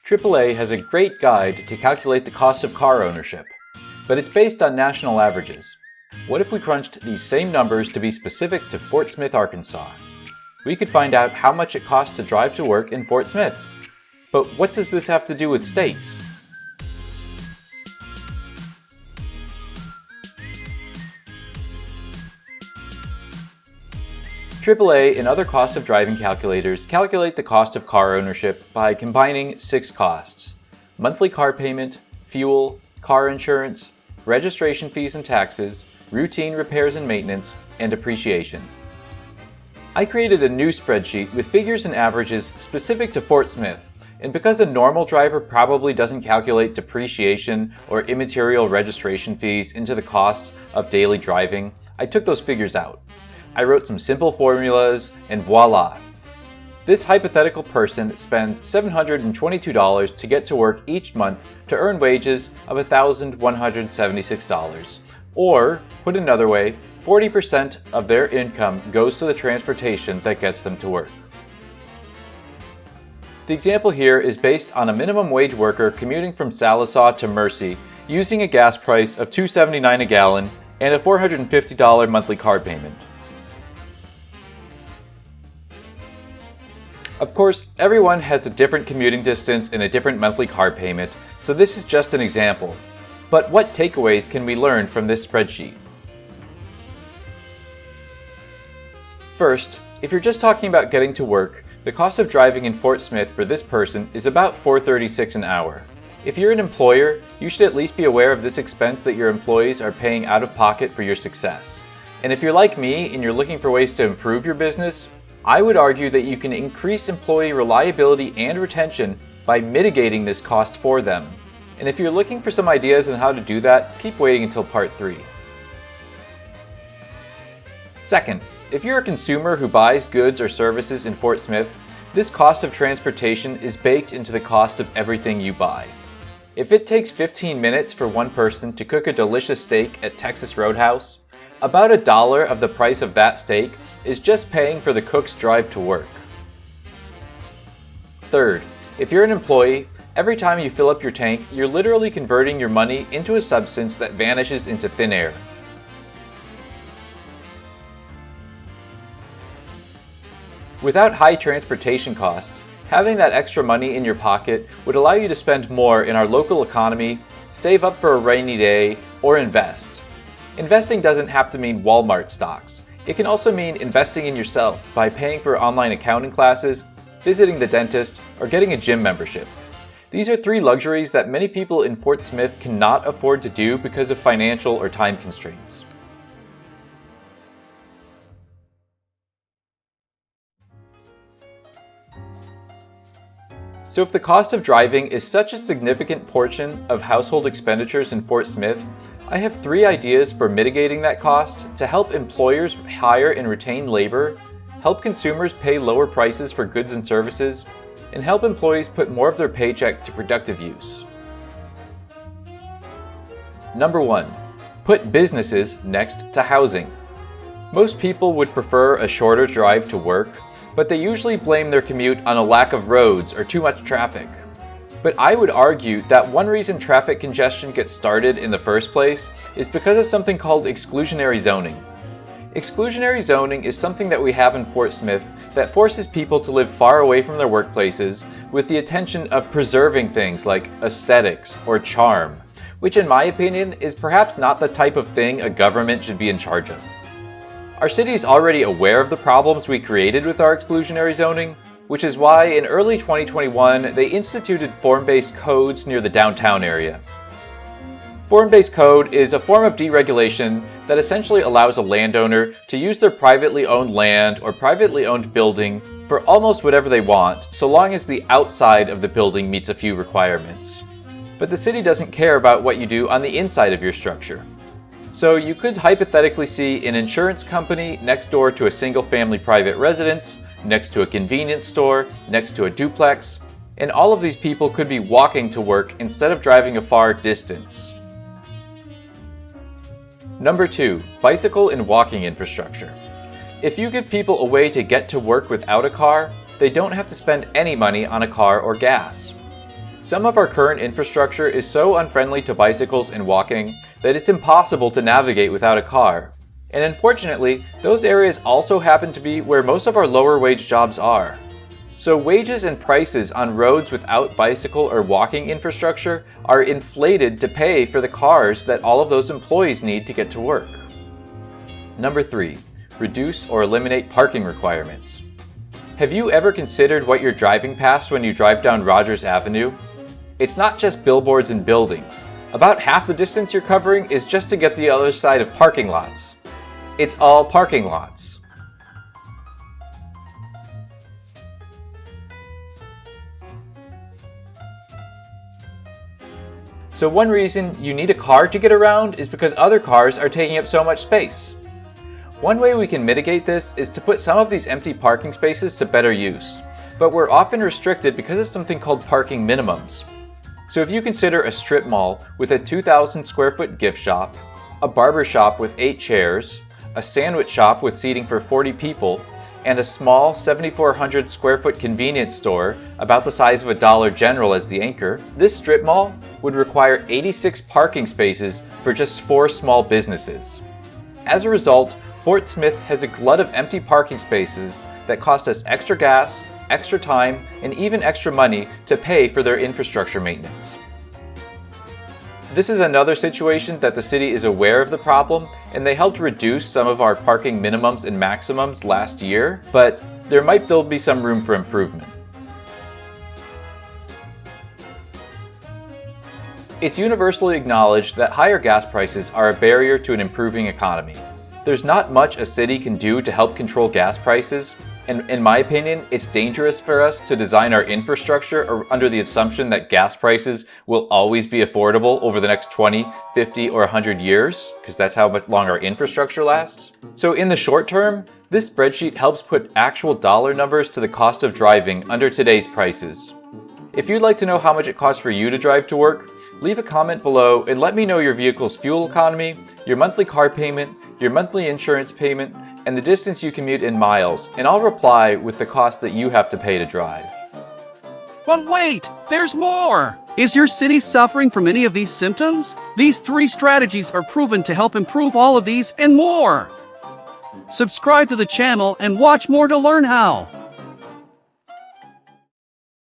AAA has a great guide to calculate the cost of car ownership, but it's based on national averages. What if we crunched these same numbers to be specific to Fort Smith, Arkansas? We could find out how much it costs to drive to work in Fort Smith. But what does this have to do with states? AAA and other cost of driving calculators calculate the cost of car ownership by combining 6 costs: monthly car payment, fuel, car insurance, registration fees and taxes, routine repairs and maintenance, and depreciation. I created a new spreadsheet with figures and averages specific to Fort Smith, and because a normal driver probably doesn't calculate depreciation or immaterial registration fees into the cost of daily driving, I took those figures out. I wrote some simple formulas, and voila! This hypothetical person spends $722 to get to work each month to earn wages of $1,176. Or, put another way, 40% of their income goes to the transportation that gets them to work. The example here is based on a minimum wage worker commuting from Sallisaw to Mercy using a gas price of $2.79 a gallon and a $450 monthly car payment. Of course, everyone has a different commuting distance and a different monthly car payment, so this is just an example. But what takeaways can we learn from this spreadsheet? First, if you're just talking about getting to work, the cost of driving in Fort Smith for this person is about $4.36 an hour. If you're an employer, you should at least be aware of this expense that your employees are paying out of pocket for your success. And if you're like me and you're looking for ways to improve your business, I would argue that you can increase employee reliability and retention by mitigating this cost for them. And if you're looking for some ideas on how to do that, keep waiting until part 3. Second, if you're a consumer who buys goods or services in Fort Smith, this cost of transportation is baked into the cost of everything you buy. If it takes 15 minutes for one person to cook a delicious steak at Texas Roadhouse, about $1 of the price of that steak is just paying for the cook's drive to work. Third, if you're an employee, every time you fill up your tank, you're literally converting your money into a substance that vanishes into thin air. Without high transportation costs, having that extra money in your pocket would allow you to spend more in our local economy, save up for a rainy day, or invest. Investing doesn't have to mean Walmart stocks. It can also mean investing in yourself by paying for online accounting classes, visiting the dentist, or getting a gym membership. These are 3 luxuries that many people in Fort Smith cannot afford to do because of financial or time constraints. So if the cost of driving is such a significant portion of household expenditures in Fort Smith, I have 3 ideas for mitigating that cost to help employers hire and retain labor, help consumers pay lower prices for goods and services, and help employees put more of their paycheck to productive use. Number 1. Put businesses next to housing. Most people would prefer a shorter drive to work, but they usually blame their commute on a lack of roads or too much traffic. But I would argue that one reason traffic congestion gets started in the first place is because of something called exclusionary zoning. Exclusionary zoning is something that we have in Fort Smith that forces people to live far away from their workplaces with the intention of preserving things like aesthetics or charm, which in my opinion is perhaps not the type of thing a government should be in charge of. Our city is already aware of the problems we created with our exclusionary zoning, which is why in early 2021 they instituted form-based codes near the downtown area. Form-based code is a form of deregulation that essentially allows a landowner to use their privately owned land or privately owned building for almost whatever they want, so long as the outside of the building meets a few requirements. But the city doesn't care about what you do on the inside of your structure. So you could hypothetically see an insurance company next door to a single-family private residence, next to a convenience store, next to a duplex, and all of these people could be walking to work instead of driving a far distance. Number 2, bicycle and walking infrastructure. If you give people a way to get to work without a car, they don't have to spend any money on a car or gas. Some of our current infrastructure is so unfriendly to bicycles and walking that it's impossible to navigate without a car. And unfortunately, those areas also happen to be where most of our lower wage jobs are. So wages and prices on roads without bicycle or walking infrastructure are inflated to pay for the cars that all of those employees need to get to work. Number 3, reduce or eliminate parking requirements. Have you ever considered what you're driving past when you drive down Rogers Avenue? It's not just billboards and buildings. About half the distance you're covering is just to get to the other side of parking lots. It's all parking lots. So one reason you need a car to get around is because other cars are taking up so much space. One way we can mitigate this is to put some of these empty parking spaces to better use, but we're often restricted because of something called parking minimums. So if you consider a strip mall with a 2,000 square foot gift shop, a barber shop with 8 chairs, a sandwich shop with seating for 40 people, and a small 7,400 square foot convenience store about the size of a Dollar General as the anchor, this strip mall would require 86 parking spaces for just 4 small businesses. As a result, Fort Smith has a glut of empty parking spaces that cost us extra gas, extra time, and even extra money to pay for their infrastructure maintenance. This is another situation that the city is aware of the problem, and they helped reduce some of our parking minimums and maximums last year, but there might still be some room for improvement. It's universally acknowledged that higher gas prices are a barrier to an improving economy. There's not much a city can do to help control gas prices, and in my opinion, it's dangerous for us to design our infrastructure under the assumption that gas prices will always be affordable over the next 20, 50, or 100 years, because that's how much longer our infrastructure lasts. So in the short term, this spreadsheet helps put actual dollar numbers to the cost of driving under today's prices. If you'd like to know how much it costs for you to drive to work, leave a comment below and let me know your vehicle's fuel economy, your monthly car payment, your monthly insurance payment, and the distance you commute in miles, and I'll reply with the cost that you have to pay to drive. But wait, there's more! Is your city suffering from any of these symptoms? These 3 strategies are proven to help improve all of these and more! Subscribe to the channel and watch more to learn how.